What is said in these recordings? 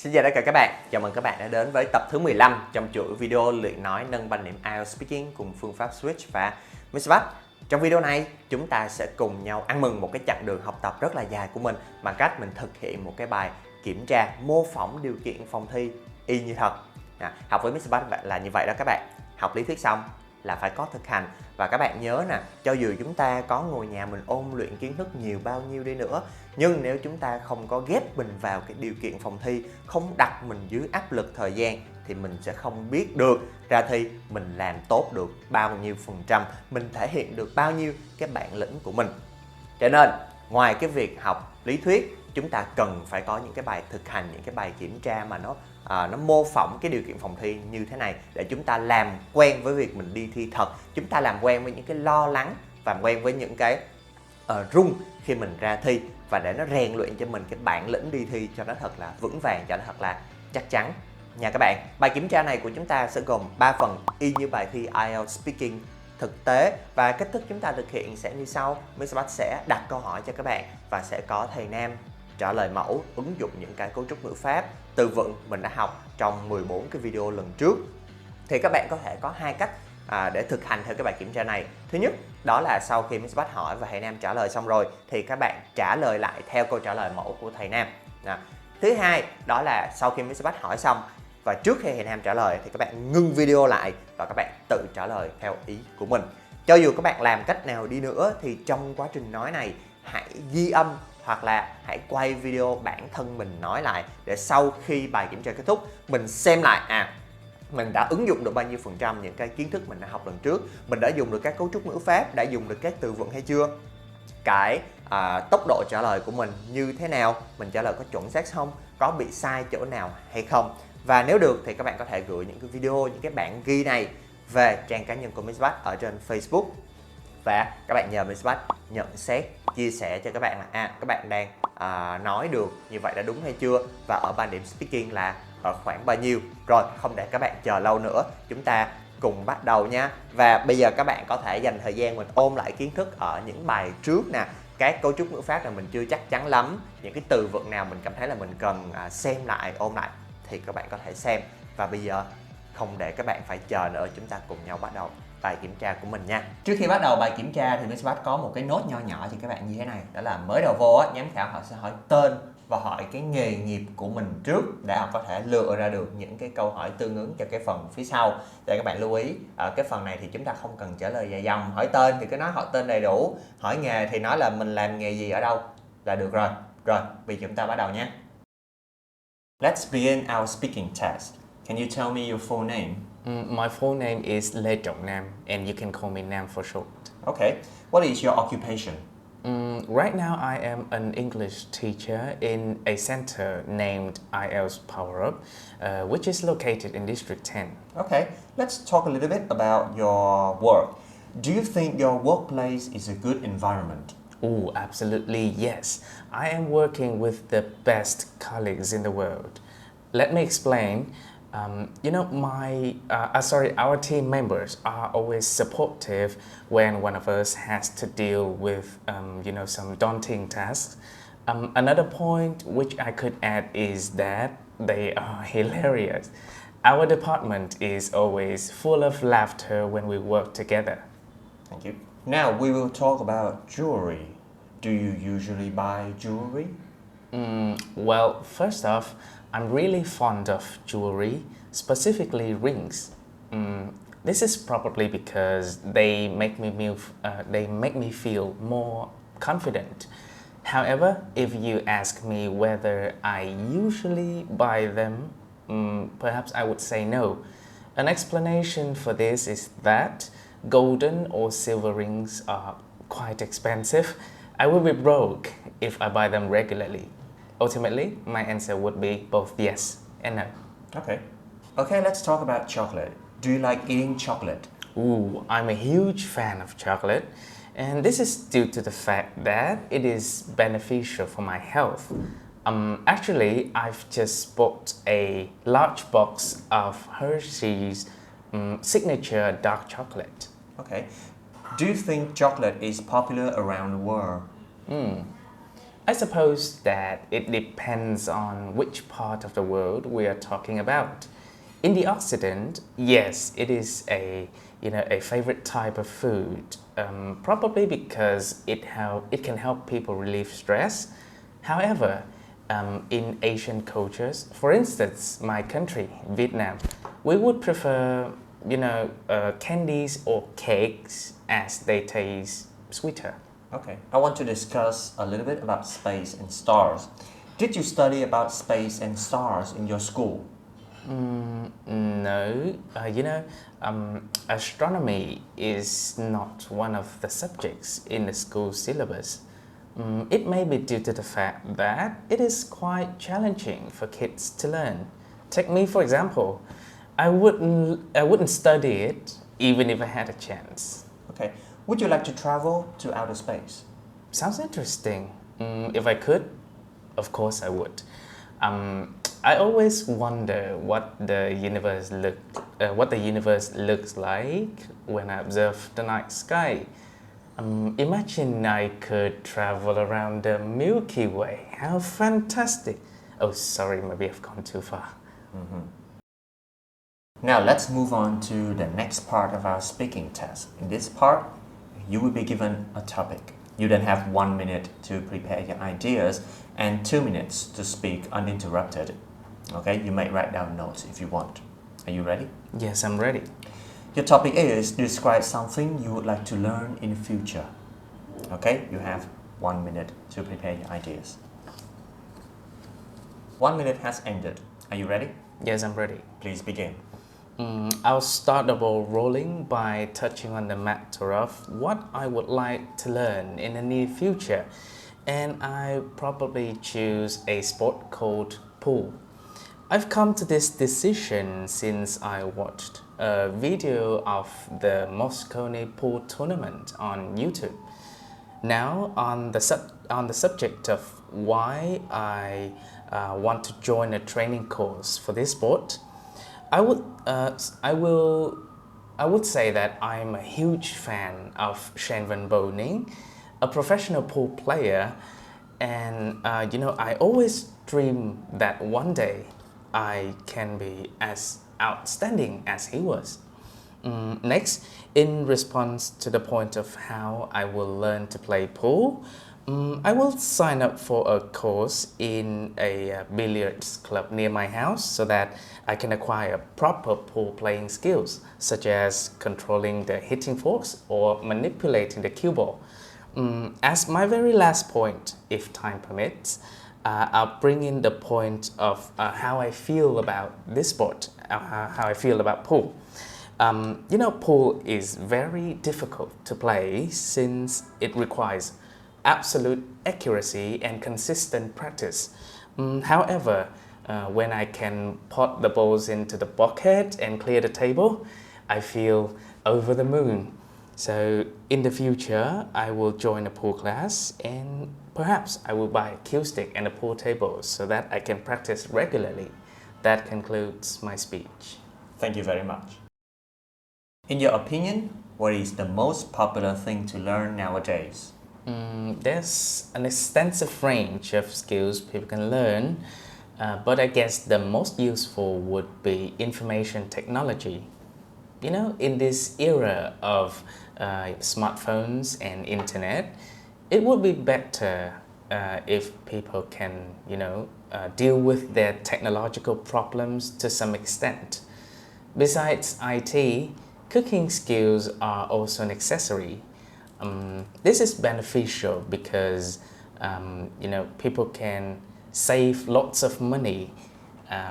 Xin chào tất cả các bạn, chào mừng các bạn đã đến với tập thứ 15 trong chuỗi video luyện nói nâng bằng điểm IELTS Speaking cùng phương pháp Switch và Mr. Bách. Trong video này, chúng ta sẽ cùng nhau ăn mừng một cái chặng đường học tập rất là dài của mình bằng cách mình thực hiện một cái bài kiểm tra mô phỏng điều kiện phòng thi y như thật. Học với Mr. Bách là như vậy đó các bạn. Học lý thuyết xong là phải có thực hành. Và các bạn nhớ nè, cho dù chúng ta có ngồi nhà mình ôn luyện kiến thức nhiều bao nhiêu đi nữa, nhưng nếu chúng ta không có ghép mình vào cái điều kiện phòng thi, không đặt mình dưới áp lực thời gian, thì mình sẽ không biết được ra thi mình làm tốt được bao nhiêu %, mình thể hiện được bao nhiêu cái bản lĩnh của mình. Cho nên ngoài cái việc học lý thuyết, chúng ta cần phải có những cái bài thực hành, những cái bài kiểm tra mà nó mô phỏng cái điều kiện phòng thi như thế này để chúng ta làm quen với việc mình đi thi thật, chúng ta làm quen với những cái lo lắng, làm quen với những cái rung khi mình ra thi, và để nó rèn luyện cho mình cái bản lĩnh đi thi cho nó thật là vững vàng, cho nó thật là chắc chắn nha các bạn. Bài kiểm tra này của chúng ta sẽ gồm 3 phần y như bài thi IELTS Speaking thực tế, và cách thức chúng ta thực hiện sẽ như sau. Mr. Bách sẽ đặt câu hỏi cho các bạn và sẽ có thầy Nam trả lời mẫu, ứng dụng những cái cấu trúc ngữ pháp, từ vựng mình đã học trong 14 cái video lần trước. Thì các bạn có thể có hai cách để thực hành theo cái bài kiểm tra này. Thứ nhất, đó là sau khi Mr. Bách hỏi và thầy Nam trả lời xong rồi thì các bạn trả lời lại theo câu trả lời mẫu của thầy Nam. Thứ hai, đó là sau khi Mr. Bách hỏi xong và trước khi thầy Nam trả lời thì các bạn ngưng video lại và các bạn tự trả lời theo ý của mình. Cho dù các bạn làm cách nào đi nữa thì trong quá trình nói này, hãy ghi âm hoặc là hãy quay video bản thân mình nói lại, để sau khi bài kiểm tra kết thúc mình xem lại mình đã ứng dụng được bao nhiêu % những cái kiến thức mình đã học lần trước, mình đã dùng được các cấu trúc ngữ pháp, đã dùng được các từ vựng hay chưa, cái tốc độ trả lời của mình như thế nào, mình trả lời có chuẩn xác không, có bị sai chỗ nào hay không. Và nếu được thì các bạn có thể gửi những cái video, những cái bản ghi này về trang cá nhân của Mr. Bách ở trên Facebook, và các bạn nhờ Mr. Bách nhận xét, chia sẻ cho các bạn là các bạn đang nói được như vậy đã đúng hay chưa, và ở bảng điểm speaking là ở khoảng bao nhiêu. Rồi, không để các bạn chờ lâu nữa, chúng ta cùng bắt đầu nha. Và bây giờ các bạn có thể dành thời gian mình ôn lại kiến thức ở những bài trước nè, các cấu trúc ngữ pháp là mình chưa chắc chắn lắm, những cái từ vựng nào mình cảm thấy là mình cần xem lại, ôn lại thì các bạn có thể xem. Và bây giờ không để các bạn phải chờ nữa, chúng ta cùng nhau bắt đầu bài kiểm tra của mình nha. Trước khi bắt đầu bài kiểm tra thì Mr. Bách có một cái nốt nho nhỏ cho các bạn như thế này, đó là mới đầu vô giám khảo họ sẽ hỏi tên và hỏi cái nghề nghiệp của mình trước để họ có thể lựa ra được những cái câu hỏi tương ứng cho cái phần phía sau. Để các bạn lưu ý, ở cái phần này thì chúng ta không cần trả lời dài dòng. Hỏi tên thì cứ nói họ tên đầy đủ, hỏi nghề thì nói là mình làm nghề gì ở đâu là được rồi. Rồi, bây giờ chúng ta bắt đầu nhé. Let's begin our speaking test. Can you tell me your full name? My full name is Lê Trọng Nam, and you can call me Nam for short. Okay. What is your occupation? Right now, I am an English teacher in a center named IELTS Power Up, which is located in District 10. Okay. Let's talk a little bit about your work. Do you think your workplace is a good environment? Oh, absolutely yes. I am working with the best colleagues in the world. Let me explain. Our team members are always supportive when one of us has to deal with, some daunting tasks. Another point which I could add is that they are hilarious. Our department is always full of laughter when we work together. Thank you. Now we will talk about jewelry. Do you usually buy jewelry? Well, first off, I'm really fond of jewelry, specifically rings. This is probably because they make me feel more confident. However, if you ask me whether I usually buy them, perhaps I would say no. An explanation for this is that golden or silver rings are quite expensive. I will be broke if I buy them regularly. Ultimately, my answer would be both yes and no. Okay, let's talk about chocolate. Do you like eating chocolate? Ooh, I'm a huge fan of chocolate, and this is due to the fact that it is beneficial for my health. Actually, I've just bought a large box of Hershey's signature dark chocolate. Okay. Do you think chocolate is popular around the world? I suppose that it depends on which part of the world we are talking about. In the Occident, yes, it is a favorite type of food, probably because it can help people relieve stress. However, in Asian cultures, for instance, my country, Vietnam, we would prefer candies or cakes as they taste sweeter. Okay, I want to discuss a little bit about space and stars. Did you study about space and stars in your school? No, astronomy is not one of the subjects in the school syllabus. It may be due to the fact that it is quite challenging for kids to learn. Take me for example. I wouldn't study it even if I had a chance. Okay, would you like to travel to outer space? Sounds interesting. If I could, of course I would. I always wonder what the universe looks like when I observe the night sky. Imagine I could travel around the Milky Way. How fantastic! Oh, sorry, maybe I've gone too far. Now let's move on to the next part of our speaking test. In this part, you will be given a topic. You then have 1 minute to prepare your ideas and 2 minutes to speak uninterrupted. Okay, you may write down notes if you want. Are you ready? Yes, I'm ready. Your topic is describe something you would like to learn in the future. Okay, you have 1 minute to prepare your ideas. 1 minute has ended. Are you ready? Yes, I'm ready. Please begin. I'll start the ball rolling by touching on the matter of what I would like to learn in the near future, and I probably choose a sport called pool. I've come to this decision since I watched a video of the Moscow pool tournament on YouTube. Now, on the subject of why I want to join a training course for this sport, I would say that I'm a huge fan of Shan Van Boning, a professional pool player, and I always dream that one day I can be as outstanding as he was. Next, in response to the point of how I will learn to play pool, I will sign up for a course in a billiards club near my house so that I can acquire proper pool playing skills, such as controlling the hitting forks or manipulating the cue ball. As my very last point, if time permits, I'll bring in the point of how I feel about this sport, how I feel about pool. Pool is very difficult to play since it requires absolute accuracy and consistent practice. However, when I can pot the balls into the bucket and clear the table, I feel over the moon. So in the future, I will join a pool class and perhaps I will buy a cue stick and a pool table so that I can practice regularly. That concludes my speech. Thank you very much. In your opinion, what is the most popular thing to learn nowadays? There's an extensive range of skills people can learn, but I guess the most useful would be information technology. In this era of smartphones and internet, it would be better if people can, deal with their technological problems to some extent. Besides IT, cooking skills are also an accessory. This is beneficial because people can save lots of money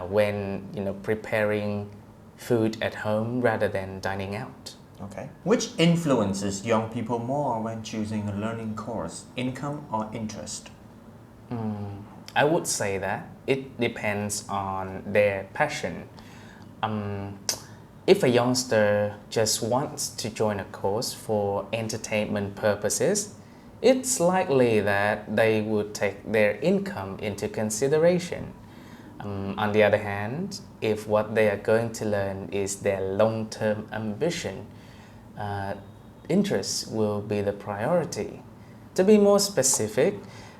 when preparing food at home rather than dining out. Okay. Which influences young people more when choosing a learning course, income or interest? I would say that it depends on their passion. If a youngster just wants to join a course for entertainment purposes, it's likely that they would take their income into consideration. On the other hand, if what they are going to learn is their long-term ambition, interest will be the priority. To be more specific,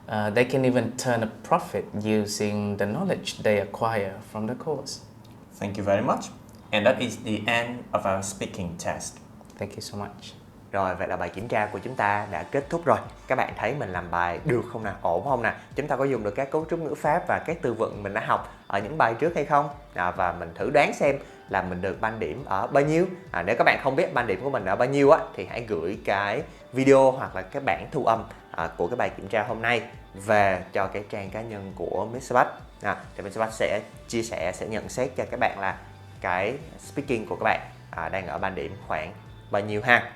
They can even turn a profit using the knowledge they acquire from the course. Thank you very much. And that is the end of our speaking test. Thank you so much. Rồi, vậy là bài kiểm tra của chúng ta đã kết thúc rồi. Các bạn thấy mình làm bài được không nào? Ổn không nào? Chúng ta có dùng được các cấu trúc ngữ pháp và các từ vựng mình đã học ở những bài trước hay không? Và mình thử đoán xem là mình được band điểm ở bao nhiêu. Nếu các bạn không biết band điểm của mình ở bao nhiêu thì hãy gửi cái video hoặc là cái bản thu âm của cái bài kiểm tra hôm nay về cho cái trang cá nhân của Mr. Bách. Thì Mr. Bách sẽ chia sẻ, sẽ nhận xét cho các bạn là cái speaking của các bạn đang ở band điểm khoảng bao nhiêu ha.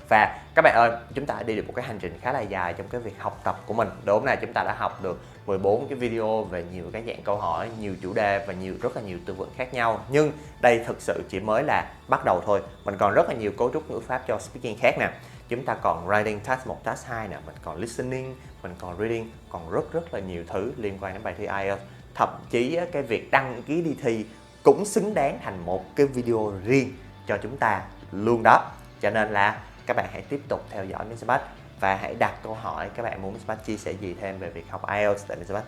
Và các bạn ơi, chúng ta đã đi được một cái hành trình khá là dài trong cái việc học tập của mình. Đúng không nào? Chúng ta đã học được 14 cái video về nhiều cái dạng câu hỏi, nhiều chủ đề và rất là nhiều từ vựng khác nhau. Nhưng đây thực sự chỉ mới là bắt đầu thôi. Mình còn rất là nhiều cấu trúc ngữ pháp cho speaking khác nè. Chúng ta còn writing task 1, task 2 nè, mình còn listening, mình còn reading, còn rất là nhiều thứ liên quan đến bài thi IELTS. Thậm chí cái việc đăng ký đi thi cũng xứng đáng thành một cái video riêng cho chúng ta luôn đó. Cho nên là các bạn hãy tiếp tục theo dõi Mr. Bách và hãy đặt câu hỏi các bạn muốn Mr. Bách chia sẻ gì thêm về việc học IELTS, tại Mr. Bách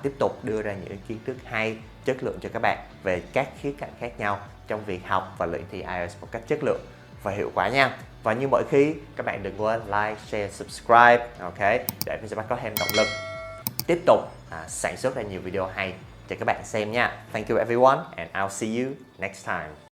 tiếp tục đưa ra những kiến thức hay, chất lượng cho các bạn về các khía cạnh khác nhau trong việc học và luyện thi IELTS một cách chất lượng và hiệu quả nha. Và như mọi khi, các bạn đừng quên like, share, subscribe, ok, để Mr. Bách có thêm động lực tiếp tục sản xuất ra nhiều video hay cho các bạn xem nha. Thank you everyone and I'll see you next time.